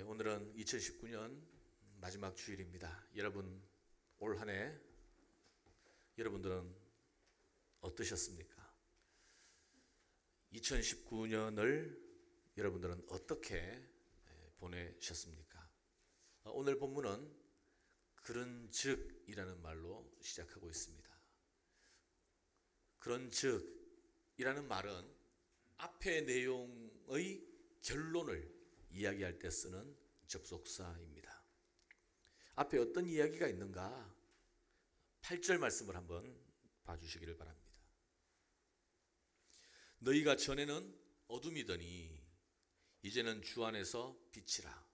오늘은 2019년 마지막 주일입니다. 여러분, 올 한 해 여러분들은 어떠셨습니까? 2019년을 여러분들은 어떻게 보내셨습니까? 오늘 본문은 그런즉이라는 말로 시작하고 있습니다. 그런즉이라는 말은 앞의 내용의 결론을 이야기할 때 쓰는 접속사입니다. 앞에 어떤 이야기가 있는가? 8절 말씀을 한번 봐주시기를 바랍니다. 너희가 전에는 어둠이더니 이제는 주 안에서 빛이라.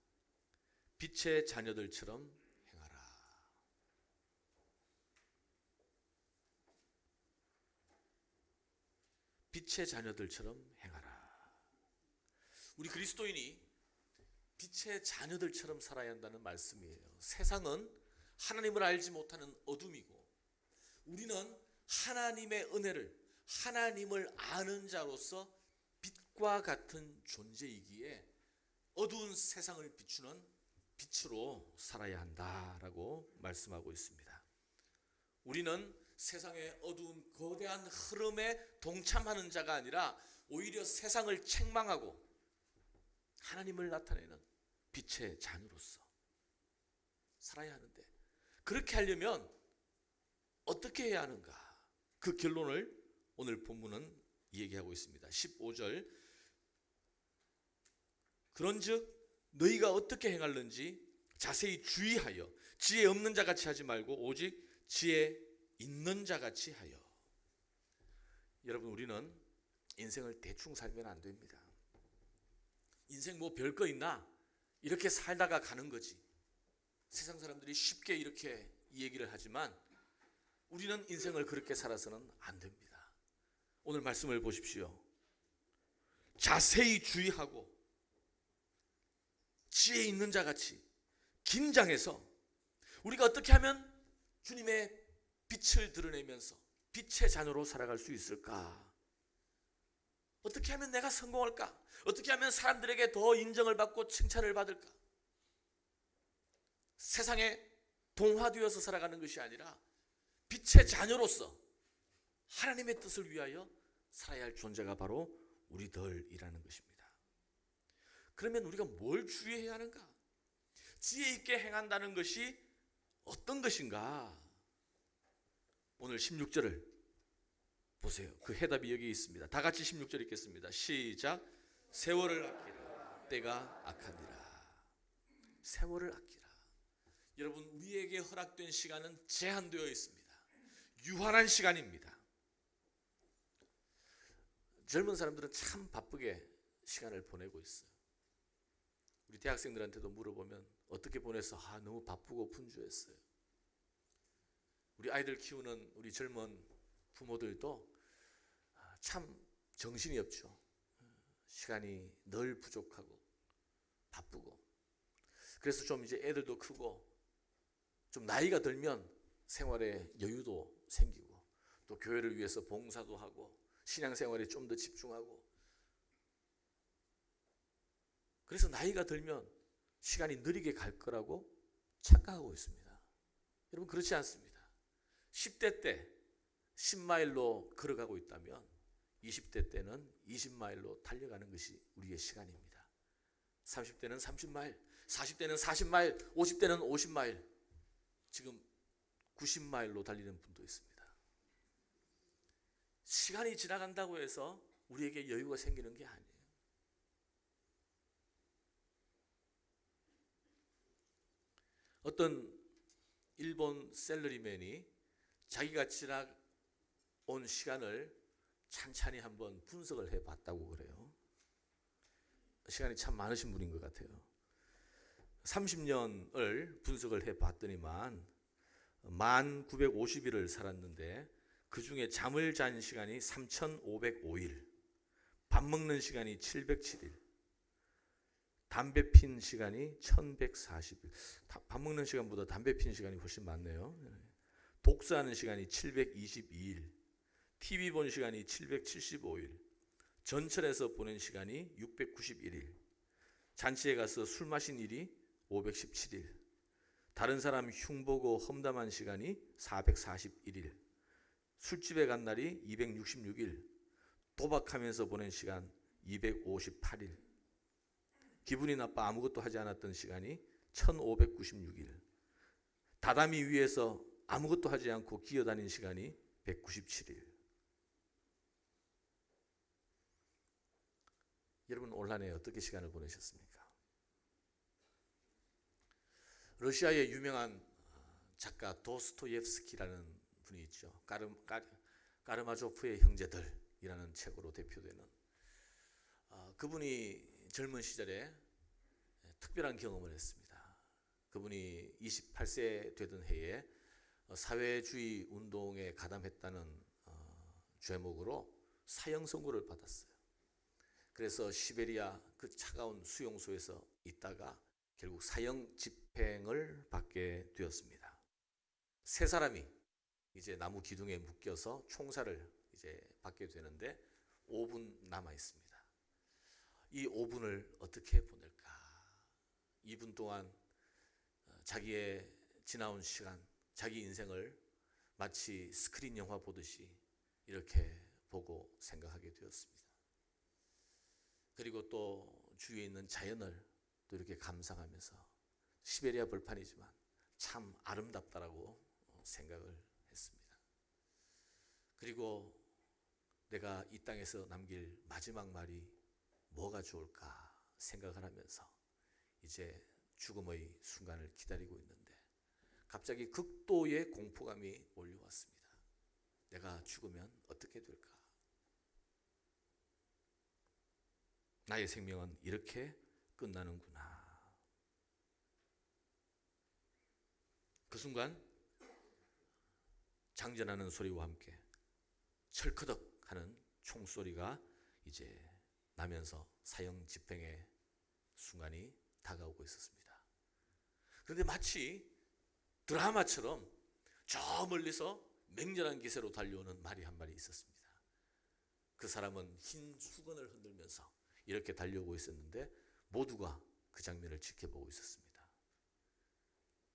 빛의 자녀들처럼 행하라. 빛의 자녀들처럼 행하라. 우리 그리스도인이 빛의 자녀들처럼 살아야 한다는 말씀이에요. 세상은 하나님을 알지 못하는 어둠이고 우리는 하나님의 은혜를, 하나님을 아는 자로서 빛과 같은 존재이기에 어두운 세상을 비추는 빛으로 살아야 한다라고 말씀하고 있습니다. 우리는 세상의 어두운 거대한 흐름에 동참하는 자가 아니라 오히려 세상을 책망하고 하나님을 나타내는 빛의 자녀로서 살아야 하는데, 그렇게 하려면 어떻게 해야 하는가? 그 결론을 오늘 본문은 얘기하고 있습니다. 15절, 그런즉 너희가 어떻게 행할는지 자세히 주의하여 지혜 없는 자같이 하지 말고 오직 지혜 있는 자같이 하여. 여러분, 우리는 인생을 대충 살면 안 됩니다. 인생 뭐 별거 있나? 이렇게 살다가 가는 거지. 세상 사람들이 쉽게 이렇게 얘기를 하지만 우리는 인생을 그렇게 살아서는 안 됩니다. 오늘 말씀을 보십시오. 자세히 주의하고 지혜 있는 자같이 긴장해서 우리가 어떻게 하면 주님의 빛을 드러내면서 빛의 자녀로 살아갈 수 있을까? 어떻게 하면 내가 성공할까? 어떻게 하면 사람들에게 더 인정을 받고 칭찬을 받을까? 세상에 동화되어서 살아가는 것이 아니라 빛의 자녀로서 하나님의 뜻을 위하여 살아야 할 존재가 바로 우리들이라는 것입니다. 그러면 우리가 뭘 주의해야 하는가? 지혜 있게 행한다는 것이 어떤 것인가? 오늘 16절을 보세요. 그 해답이 여기 있습니다. 다 같이 16절 읽겠습니다. 시작. 세월을 아끼라. 때가 악하니라. 세월을 아끼라. 여러분, 우리에게 허락된 시간은 제한되어 있습니다. 유한한 시간입니다. 젊은 사람들은 참 바쁘게 시간을 보내고 있어요. 우리 대학생들한테도 물어보면 어떻게 보냈어? 너무 바쁘고 분주했어요. 우리 아이들 키우는 우리 젊은 부모들도 참 정신이 없죠. 시간이 늘 부족하고 바쁘고. 그래서 좀 이제 애들도 크고 좀 나이가 들면 생활에 여유도 생기고 또 교회를 위해서 봉사도 하고 신앙생활에 좀 더 집중하고, 그래서 나이가 들면 시간이 느리게 갈 거라고 착각하고 있습니다. 여러분, 그렇지 않습니다. 10대 때 10마일로 걸어가고 있다면 20대 때는 20마일로 달려가는 것이 우리의 시간입니다. 30대는 30마일, 40대는 40마일, 50대는 50마일, 지금 90마일로 달리는 분도 있습니다. 시간이 지나간다고 해서 우리에게 여유가 생기는 게 아니에요. 어떤 일본 셀러리맨이 자기가 지나온 시간을 찬찬히 한번 분석을 해봤다고 그래요. 시간이 참 많으신 분인 것 같아요. 30년을 분석을 해봤더니만 1950일을 살았는데 그 중에 잠을 잔 시간이 3505일, 밥 먹는 시간이 707일, 담배 핀 시간이 1140일. 밥 먹는 시간보다 담배 핀 시간이 훨씬 많네요. 독서하는 시간이 722일, TV 본 시간이 775일, 전철에서 보낸 시간이 691일, 잔치에 가서 술 마신 일이 517일, 다른 사람 흉보고 험담한 시간이 441일, 술집에 간 날이 266일, 도박하면서 보낸 시간 258일, 기분이 나빠 아무것도 하지 않았던 시간이 1596일, 다다미 위에서 아무것도 하지 않고 기어다닌 시간이 197일. 여러분 올 한 해 어떻게 시간을 보내셨습니까? 러시아의 유명한 작가 도스토옙스키라는 분이 있죠. 까르마조프의 형제들이라는 책으로 대표되는, 그분이 젊은 시절에 특별한 경험을 했습니다. 그분이 28세 되던 해에 사회주의 운동에 가담했다는 죄목으로 사형 선고를 받았어요. 그래서 시베리아 그 차가운 수용소에서 있다가 결국 사형 집행을 받게 되었습니다. 세 사람이 이제 나무 기둥에 묶여서 총살을 이제 받게 되는데 5분 남아 있습니다. 이 5분을 어떻게 보낼까? 2분 동안 자기의 지나온 시간, 자기 인생을 마치 스크린 영화 보듯이 이렇게 보고 생각하게 되었습니다. 그리고 또 주위에 있는 자연을 또 이렇게 감상하면서 시베리아 벌판이지만 참 아름답다라고 생각을 했습니다. 그리고 내가 이 땅에서 남길 마지막 말이 뭐가 좋을까 생각을 하면서 이제 죽음의 순간을 기다리고 있는데 갑자기 극도의 공포감이 몰려왔습니다. 내가 죽으면 어떻게 될까? 나의 생명은 이렇게 끝나는구나. 그 순간 장전하는 소리와 함께 철커덕 하는 총소리가 이제 나면서 사형 집행의 순간이 다가오고 있었습니다. 그런데 마치 드라마처럼 저 멀리서 맹렬한 기세로 달려오는 말이 한 마리 있었습니다. 그 사람은 흰 수건을 흔들면서 이렇게 달려오고 있었는데 모두가 그 장면을 지켜보고 있었습니다.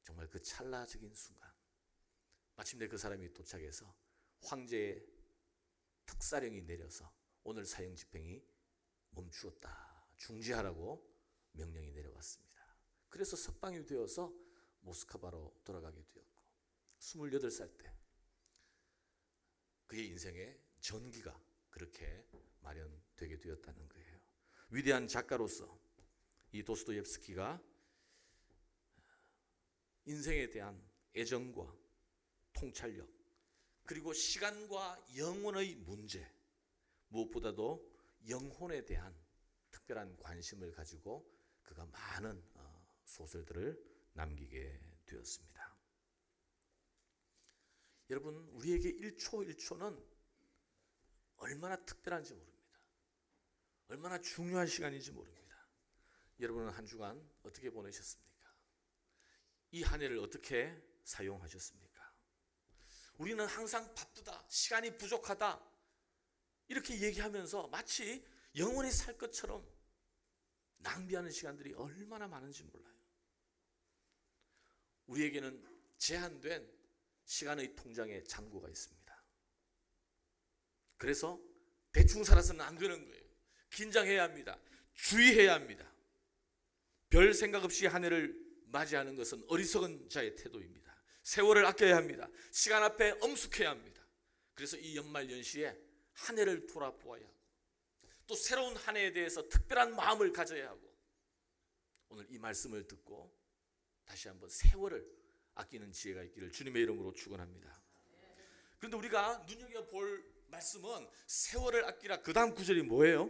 정말 그 찰나적인 순간 마침내 그 사람이 도착해서 황제의 특사령이 내려서 오늘 사형 집행이 멈추었다, 중지하라고 명령이 내려왔습니다. 그래서 석방이 되어서 모스크바로 돌아가게 되었고 28살 때 그의 인생의 전기가 그렇게 마련되게 되었다는 거예요. 위대한 작가로서 이 도스토옙스키가 인생에 대한 애정과 통찰력, 그리고 시간과 영혼의 문제, 무엇보다도 영혼에 대한 특별한 관심을 가지고 그가 많은 소설들을 남기게 되었습니다. 여러분, 우리에게 1초 1초는 얼마나 특별한지 모릅니다. 얼마나 중요한 시간인지 모릅니다. 여러분은 한 주간 어떻게 보내셨습니까? 이 한 해를 어떻게 사용하셨습니까? 우리는 항상 바쁘다, 시간이 부족하다 이렇게 얘기하면서 마치 영원히 살 것처럼 낭비하는 시간들이 얼마나 많은지 몰라요. 우리에게는 제한된 시간의 통장에 잔고가 있습니다. 그래서 대충 살아서는 안 되는 거예요. 긴장해야 합니다. 주의해야 합니다. 별 생각 없이 한 해를 맞이하는 것은 어리석은 자의 태도입니다. 세월을 아껴야 합니다. 시간 앞에 엄숙해야 합니다. 그래서 이 연말연시에 한 해를 돌아보아야 하고 또 새로운 한 해에 대해서 특별한 마음을 가져야 하고 오늘 이 말씀을 듣고 다시 한번 세월을 아끼는 지혜가 있기를 주님의 이름으로 축원합니다. 그런데 우리가 눈여겨볼 말씀은 세월을 아끼라. 그 다음 구절이 뭐예요?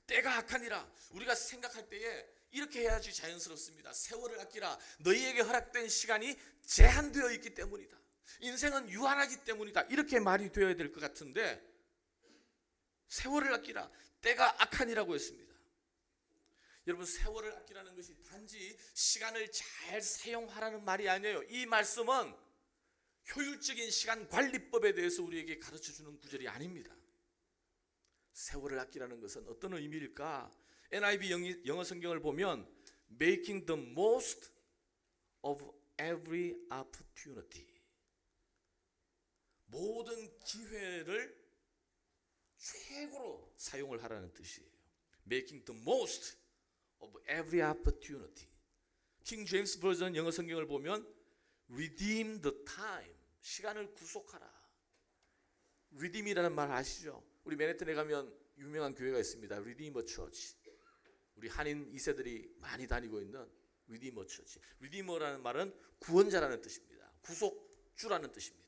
때가 악하니라. 우리가 생각할 때에 이렇게 해야지 자연스럽습니다. 세월을 아끼라. 너희에게 허락된 시간이 제한되어 있기 때문이다. 인생은 유한하기 때문이다. 이렇게 말이 되어야 될 것 같은데 세월을 아끼라. 때가 악하니라고 했습니다. 여러분, 세월을 아끼라는 것이 단지 시간을 잘 사용하라는 말이 아니에요. 이 말씀은 효율적인 시간 관리법에 대해서 우리에게 가르쳐주는 구절이 아닙니다. 세월을 아끼라는 것은 어떤 의미일까? NIV 영어 성경을 보면 making the most of every opportunity. 모든 기회를 최고로 사용을 하라는 뜻이에요. Making the most of every opportunity. 킹 제임스 버전 영어 성경을 보면 redeem the time. 시간을 구속하라. redeem이라는 말 아시죠? 우리 맨해튼에 가면 유명한 교회가 있습니다. Redeemer Church. 우리 한인 2세들이 많이 다니고 있는 Redeemer Church. Redeemer라는 말은 구원자라는 뜻입니다. 구속주라는 뜻입니다.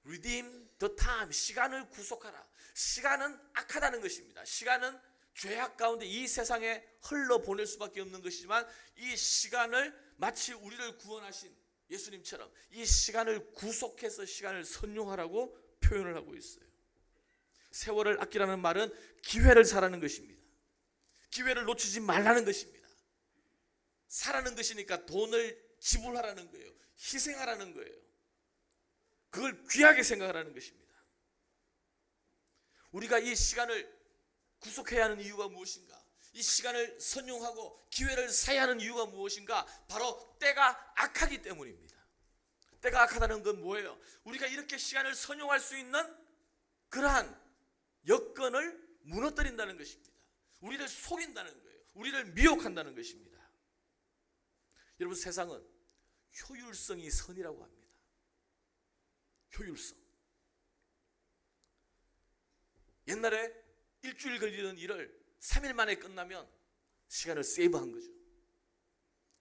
Redeem the time. 시간을 구속하라. 시간은 악하다는 것입니다. 시간은 죄악 가운데 이 세상에 흘러보낼 수밖에 없는 것이지만 이 시간을 마치 우리를 구원하신 예수님처럼 이 시간을 구속해서 시간을 선용하라고 표현을 하고 있어요. 세월을 아끼라는 말은 기회를 사라는 것입니다. 기회를 놓치지 말라는 것입니다. 사라는 것이니까 돈을 지불하라는 거예요. 희생하라는 거예요. 그걸 귀하게 생각하라는 것입니다. 우리가 이 시간을 구속해야 하는 이유가 무엇인가? 이 시간을 선용하고 기회를 사야 하는 이유가 무엇인가? 바로 때가 악하기 때문입니다. 때가 악하다는 건 뭐예요? 우리가 이렇게 시간을 선용할 수 있는 그러한 여건을 무너뜨린다는 것입니다. 우리를 속인다는 거예요. 우리를 미혹한다는 것입니다. 여러분, 세상은 효율성이 선이라고 합니다. 효율성. 옛날에 일주일 걸리는 일을 3일 만에 끝나면 시간을 세이브한 거죠.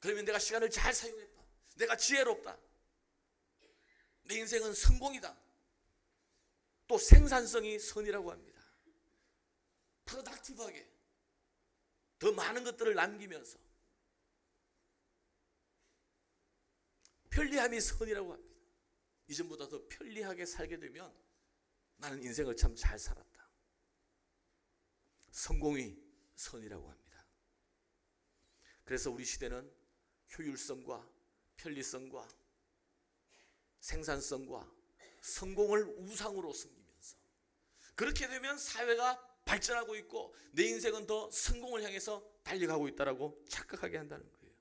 그러면 내가 시간을 잘 사용했다. 내가 지혜롭다. 내 인생은 성공이다. 또 생산성이 선이라고 합니다. 프로덕티브하게 더 많은 것들을 남기면서 편리함이 선이라고 합니다. 이전보다 더 편리하게 살게 되면 나는 인생을 참 잘 살았다. 성공이 선이라고 합니다. 그래서 우리 시대는 효율성과 편리성과 생산성과 성공을 우상으로 섬기면서 그렇게 되면 사회가 발전하고 있고 내 인생은 더 성공을 향해서 달려가고 있다라고 착각하게 한다는 거예요.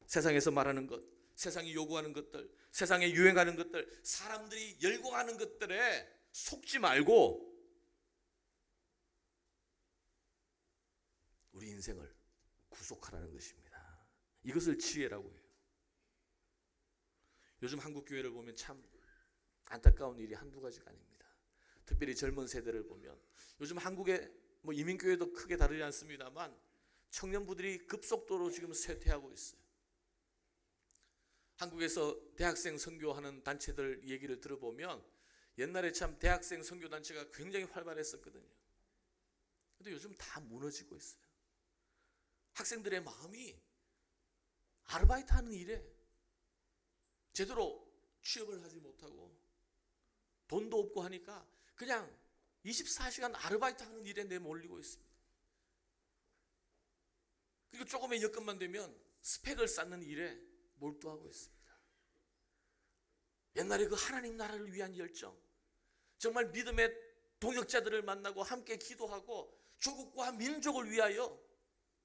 세상에서 말하는 것, 세상이 요구하는 것들, 세상에 유행하는 것들, 사람들이 열광하는 것들에 속지 말고 우리 인생을 구속하라는 것입니다. 이것을 지혜라고 해요. 요즘 한국 교회를 보면 참 안타까운 일이 한두 가지가 아닙니다. 특별히 젊은 세대를 보면 요즘 한국의 이민교회도 크게 다르지 않습니다만 청년부들이 급속도로 지금 쇠퇴하고 있어요. 한국에서 대학생 선교하는 단체들 얘기를 들어보면 옛날에 참 대학생 선교 단체가 굉장히 활발했었거든요. 근데 요즘 다 무너지고 있어요. 학생들의 마음이 아르바이트 하는 일에 제대로 취업을 하지 못하고 돈도 없고 하니까 그냥 24시간 아르바이트 하는 일에 내몰리고 있습니다. 그리고 조금의 여건만 되면 스펙을 쌓는 일에 몰두하고 있습니다. 옛날에 그 하나님 나라를 위한 열정, 정말 믿음의 동역자들을 만나고 함께 기도하고 조국과 민족을 위하여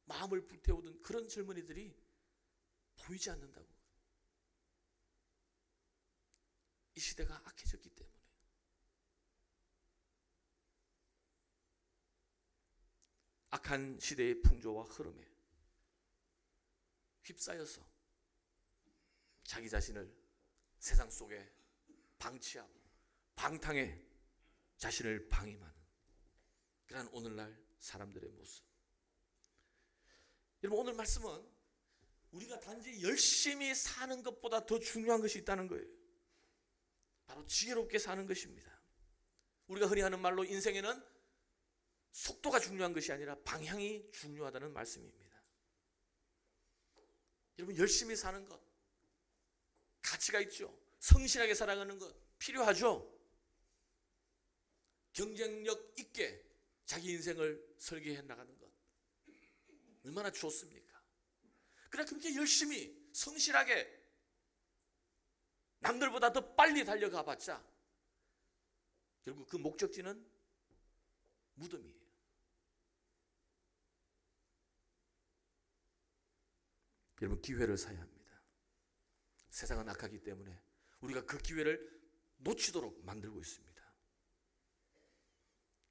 마음을 불태우던 그런 젊은이들이 보이지 않는다고. 이 시대가 악해졌기 때문에. 악한 시대의 풍조와 흐름에 휩싸여서 자기 자신을 세상 속에 방치하고 방탕에 자신을 방임하는 그런 오늘날 사람들의 모습. 여러분, 오늘 말씀은 우리가 단지 열심히 사는 것보다 더 중요한 것이 있다는 거예요. 바로 지혜롭게 사는 것입니다. 우리가 흔히 하는 말로 인생에는 속도가 중요한 것이 아니라 방향이 중요하다는 말씀입니다. 여러분, 열심히 사는 것 가치가 있죠. 성실하게 살아가는 것 필요하죠. 경쟁력 있게 자기 인생을 설계해 나가는 것 얼마나 좋습니까? 그러나 그렇게 열심히 성실하게 남들보다 더 빨리 달려가 봤자 결국 그 목적지는 무덤이에요. 여러분, 기회를 사야 합니다. 세상은 악하기 때문에 우리가 그 기회를 놓치도록 만들고 있습니다.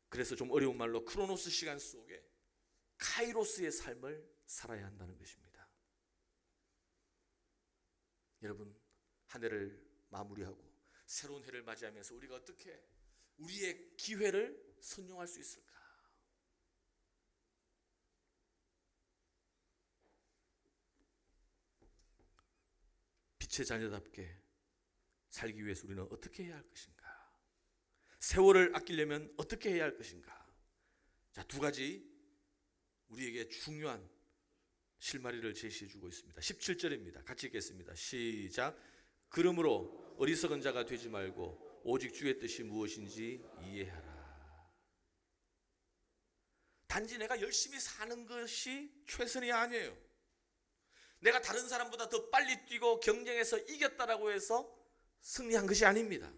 그래서 좀 어려운 말로 크로노스 시간 속에 카이로스의 삶을 살아야 한다는 것입니다. 여러분, 한 해를 마무리하고 새로운 해를 맞이하면서 우리가 어떻게 우리의 기회를 선용할 수 있을까? 빛의 자녀답게 살기 위해서 우리는 어떻게 해야 할 것인가? 세월을 아끼려면 어떻게 해야 할 것인가? 자, 두 가지 우리에게 중요한 실마리를 제시해 주고 있습니다. 17절입니다. 같이 읽겠습니다. 시작. 그러므로 어리석은 자가 되지 말고 오직 주의 뜻이 무엇인지 이해하라. 단지 내가 열심히 사는 것이 최선이 아니에요. 내가 다른 사람보다 더 빨리 뛰고 경쟁해서 이겼다라고 해서 승리한 것이 아닙니다.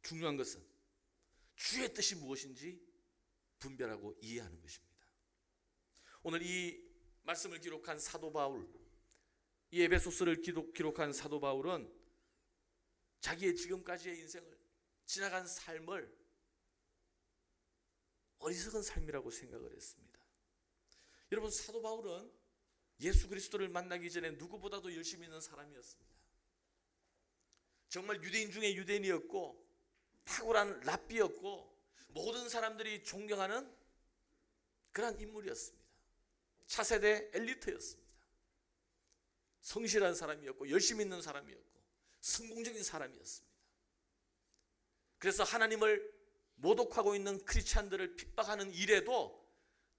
중요한 것은 주의 뜻이 무엇인지 분별하고 이해하는 것입니다. 오늘 이 말씀을 기록한 사도 바울, 이 에베소서를 기록한 사도 바울은 자기의 지금까지의 인생을, 지나간 삶을 어리석은 삶이라고 생각을 했습니다. 여러분, 사도 바울은 예수 그리스도를 만나기 전에 누구보다도 열심히 있는 사람이었습니다. 정말 유대인 중에 유대인이었고 탁월한 랍비였고 모든 사람들이 존경하는 그런 인물이었습니다. 차세대 엘리트였습니다. 성실한 사람이었고 열심히 있는 사람이었고 성공적인 사람이었습니다. 그래서 하나님을 모독하고 있는 크리스찬들을 핍박하는 일에도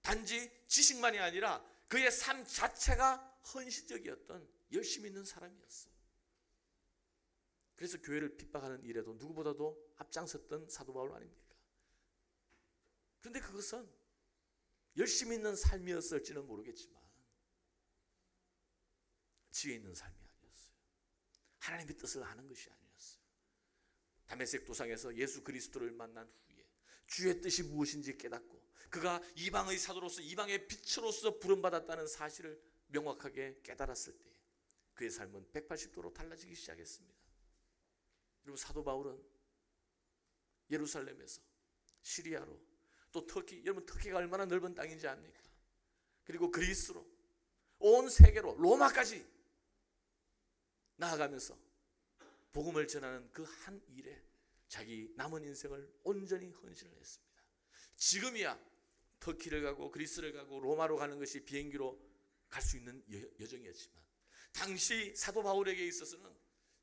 단지 지식만이 아니라 그의 삶 자체가 헌신적이었던 열심히 있는 사람이었어요. 그래서 교회를 핍박하는 일에도 누구보다도 앞장섰던 사도 바울 아닙니까? 그런데 그것은 열심히 있는 삶이었을지는 모르겠지만 지혜 있는 삶이 아니었어요. 하나님의 뜻을 아는 것이 아니었어요. 다메섹 도상에서 예수 그리스도를 만난 후에 주의 뜻이 무엇인지 깨닫고 그가 이방의 사도로서 이방의 빛으로서 부름받았다는 사실을 명확하게 깨달았을 때 그의 삶은 180도로 달라지기 시작했습니다. 그리고 사도 바울은 예루살렘에서 시리아로 또 터키, 여러분 터키가 얼마나 넓은 땅인지 압니까? 그리고 그리스로 온 세계로 로마까지 나아가면서 복음을 전하는 그 한 일에 자기 남은 인생을 온전히 헌신을 했습니다. 지금이야 터키를 가고 그리스를 가고 로마로 가는 것이 비행기로 갈 수 있는 여정이었지만 당시 사도 바울에게 있어서는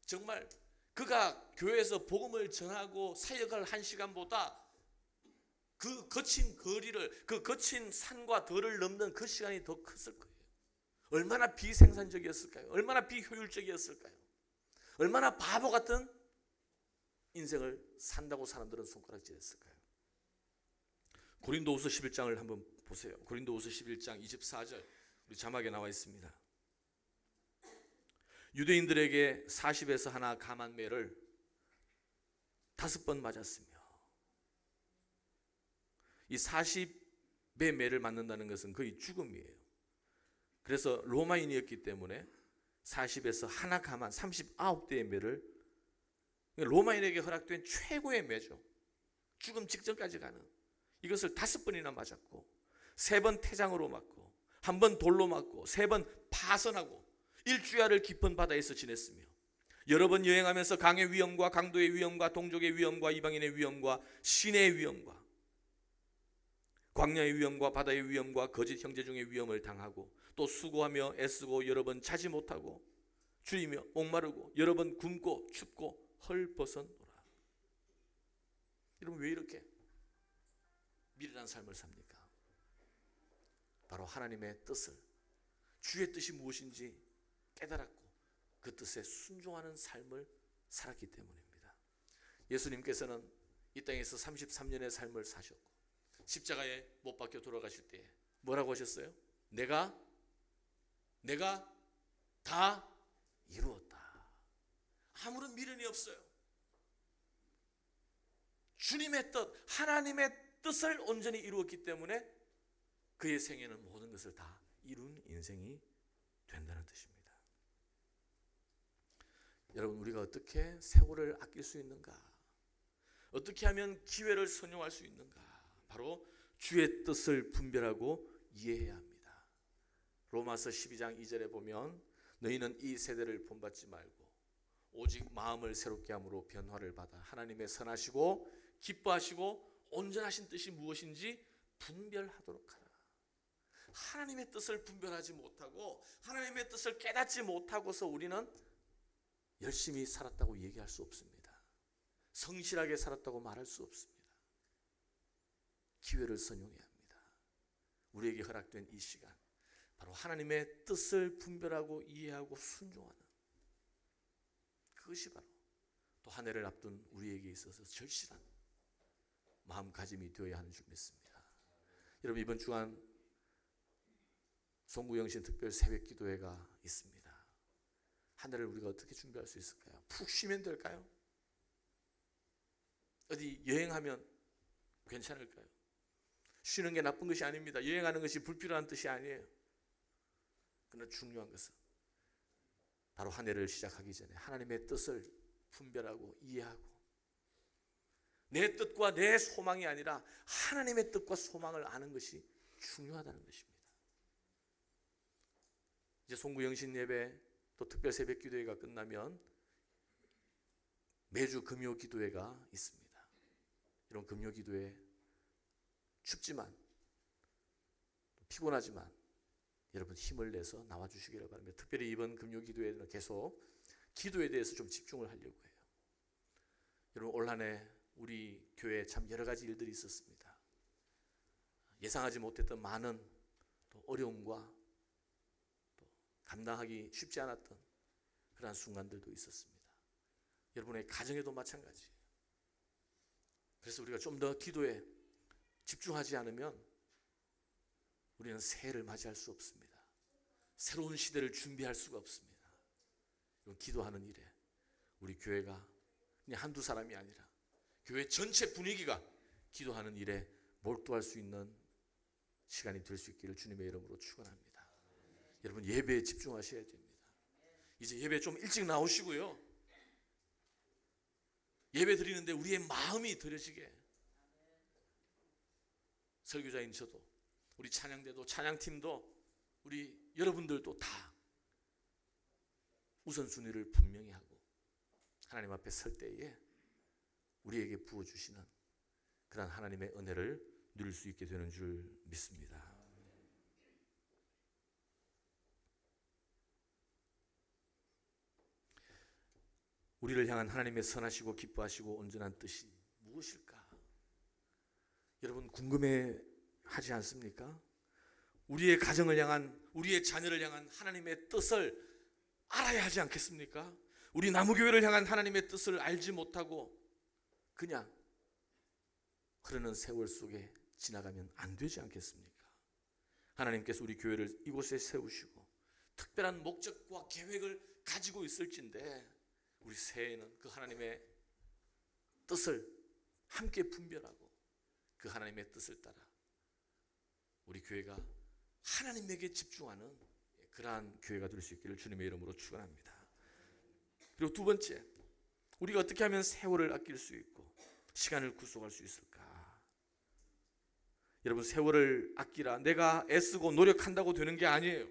정말 그가 교회에서 복음을 전하고 사역을 한 시간보다 그 거친 거리를, 그 거친 산과 들을 넘는 그 시간이 더 컸을 거예요. 얼마나 비생산적이었을까요? 얼마나 비효율적이었을까요? 얼마나 바보 같은 인생을 산다고 사람들은 손가락질했을까요? 고린도후서 11장을 한번 보세요. 고린도후서 11장 24절 우리 자막에 나와 있습니다. 유대인들에게 40에서 하나 감한 매를 5번 맞았으며 이 40의 매를 맞는다는 것은 거의 죽음이에요. 그래서 로마인이었기 때문에 40에서 하나 감한 39대의 매를 로마인에게 허락된 최고의 매죠. 죽음 직전까지 가는 이것을 5번이나 맞았고 3번 태장으로 맞고 1번 돌로 맞고 3번 파선하고 일주야를 깊은 바다에서 지냈으며 여러 번 여행하면서 강의 위험과 강도의 위험과 동족의 위험과 이방인의 위험과 시내의 위험과 광야의 위험과 바다의 위험과 거짓 형제 중의 위험을 당하고 또 수고하며 애쓰고 여러 번 자지 못하고 줄이며 목마르고 여러 번 굶고 춥고 헐벗어노라. 여러분 왜 이렇게 미련한 삶을 삽니까? 바로 하나님의 뜻을 주의 뜻이 무엇인지 깨달았고 그 뜻에 순종하는 삶을 살았기 때문입니다. 예수님께서는 이 땅에서 33년의 삶을 사셨고 십자가에 못 박혀 돌아가실 때 뭐라고 하셨어요? 내가 다 이루었다. 아무런 미련이 없어요. 주님의 뜻, 하나님의 뜻을 온전히 이루었기 때문에 그의 생애는 모든 것을 다 이룬 인생이 된다는 뜻입니다. 여러분, 우리가 어떻게 세월을 아낄 수 있는가? 어떻게 하면 기회를 선용할 수 있는가? 바로 주의 뜻을 분별하고 이해해야 합니다. 로마서 12장 2절에 보면 너희는 이 세대를 본받지 말고 오직 마음을 새롭게 함으로 변화를 받아 하나님의 선하시고 기뻐하시고 온전하신 뜻이 무엇인지 분별하도록 하라. 하나님의 뜻을 분별하지 못하고 하나님의 뜻을 깨닫지 못하고서 우리는 열심히 살았다고 얘기할 수 없습니다. 성실하게 살았다고 말할 수 없습니다. 기회를 선용해야 합니다. 우리에게 허락된 이 시간, 바로 하나님의 뜻을 분별하고 이해하고 순종하는, 그것이 바로 또 한 해를 앞둔 우리에게 있어서 절실한 마음가짐이 되어야 하는 줄 믿습니다. 여러분, 이번 주간 송구영신 특별 새벽 기도회가 있습니다. 한 해를 우리가 어떻게 준비할 수 있을까요? 푹 쉬면 될까요? 어디 여행하면 괜찮을까요? 쉬는 게 나쁜 것이 아닙니다. 여행하는 것이 불필요한 뜻이 아니에요. 그러나 중요한 것은 바로 한 해를 시작하기 전에 하나님의 뜻을 분별하고 이해하고 내 뜻과 내 소망이 아니라 하나님의 뜻과 소망을 아는 것이 중요하다는 것입니다. 이제 송구 영신 예배 또 특별 새벽 기도회가 끝나면 매주 금요 기도회가 있습니다. 이런 금요 기도회 춥지만 피곤하지만 여러분 힘을 내서 나와주시기를 바랍니다. 특별히 이번 금요 기도회는 계속 기도에 대해서 좀 집중을 하려고 해요. 여러분, 올 한 해 우리 교회에 참 여러 가지 일들이 있었습니다. 예상하지 못했던 많은 또 어려움과 또 감당하기 쉽지 않았던 그러한 순간들도 있었습니다. 여러분의 가정에도 마찬가지예요. 그래서 우리가 좀 더 기도에 집중하지 않으면 우리는 새해를 맞이할 수 없습니다. 새로운 시대를 준비할 수가 없습니다. 기도하는 일에 우리 교회가 그냥 한두 사람이 아니라 교회 전체 분위기가 기도하는 일에 몰두할 수 있는 시간이 될 수 있기를 주님의 이름으로 축원합니다. 여러분, 예배에 집중하셔야 됩니다. 이제 예배 좀 일찍 나오시고요. 예배 드리는데 우리의 마음이 들여지게, 설교자인 저도, 우리 찬양대도, 찬양팀도, 우리 여러분들도 다 우선순위를 분명히 하고 하나님 앞에 설 때에 우리에게 부어주시는 그런 하나님의 은혜를 누릴 수 있게 되는 줄 믿습니다. 우리를 향한 하나님의 선하시고 기뻐하시고 온전한 뜻이 무엇일까? 여러분, 궁금해 하지 않습니까? 우리의 가정을 향한, 우리의 자녀를 향한 하나님의 뜻을 알아야 하지 않겠습니까? 우리 나무교회를 향한 하나님의 뜻을 알지 못하고 그냥 흐르는 세월 속에 지나가면 안 되지 않겠습니까? 하나님께서 우리 교회를 이곳에 세우시고 특별한 목적과 계획을 가지고 있을진데 우리 새해에는 그 하나님의 뜻을 함께 분별하고 그 하나님의 뜻을 따라 우리 교회가 하나님에게 집중하는 그러한 교회가 될 수 있기를 주님의 이름으로 축원합니다. 그리고 두 번째, 우리가 어떻게 하면 세월을 아낄 수 있고 시간을 구속할 수 있을까? 여러분, 세월을 아끼라, 내가 애쓰고 노력한다고 되는 게 아니에요.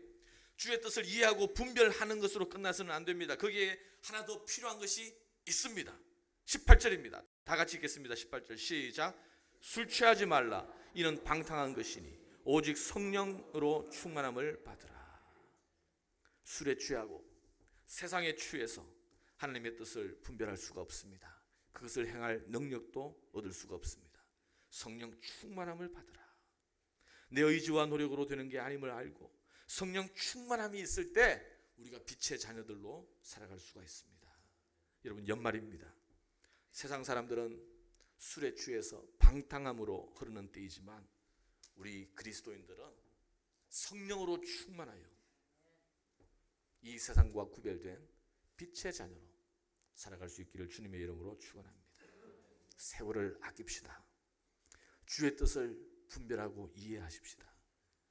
주의 뜻을 이해하고 분별하는 것으로 끝나서는 안 됩니다. 거기에 하나 더 필요한 것이 있습니다. 18절입니다. 다 같이 읽겠습니다. 18절 시작. 술 취하지 말라. 이는 방탕한 것이니 오직 성령으로 충만함을 받으라. 술에 취하고 세상에 취해서 하나님의 뜻을 분별할 수가 없습니다. 그것을 행할 능력도 얻을 수가 없습니다. 성령 충만함을 받으라. 내 의지와 노력으로 되는 게 아님을 알고 성령 충만함이 있을 때 우리가 빛의 자녀들로 살아갈 수가 있습니다. 여러분, 연말입니다. 세상 사람들은 술에 취해서 방탕함으로 흐르는 때이지만 우리 그리스도인들은 성령으로 충만하여 이 세상과 구별된 빛의 자녀로 살아갈 수 있기를 주님의 이름으로 축원합니다. 세월을 아낍시다. 주의 뜻을 분별하고 이해하십시다.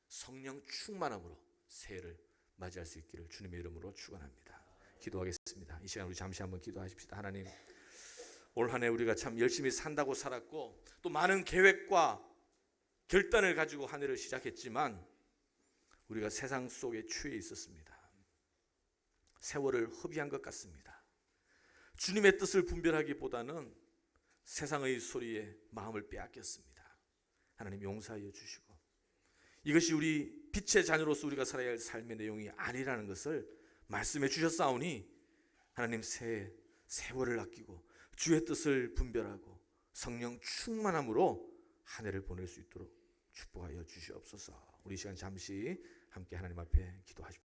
성령 충만함으로 새해를 맞이할 수 있기를 주님의 이름으로 축원합니다. 기도하겠습니다. 이 시간 우리 잠시 한번 기도하십시다. 하나님, 올 한 해 우리가 참 열심히 산다고 살았고 또 많은 계획과 결단을 가지고 한 해를 시작했지만 우리가 세상 속에 취해 있었습니다. 세월을 허비한 것 같습니다. 주님의 뜻을 분별하기보다는 세상의 소리에 마음을 빼앗겼습니다. 하나님 용서하여 주시고 이것이 우리 빛의 자녀로서 우리가 살아야 할 삶의 내용이 아니라는 것을 말씀해 주셨사오니 하나님 세월을 아끼고 주의 뜻을 분별하고 성령 충만함으로 한 해를 보낼 수 있도록 축복하여 주시옵소서. 우리 시간 잠시 함께 하나님 앞에 기도하십시오.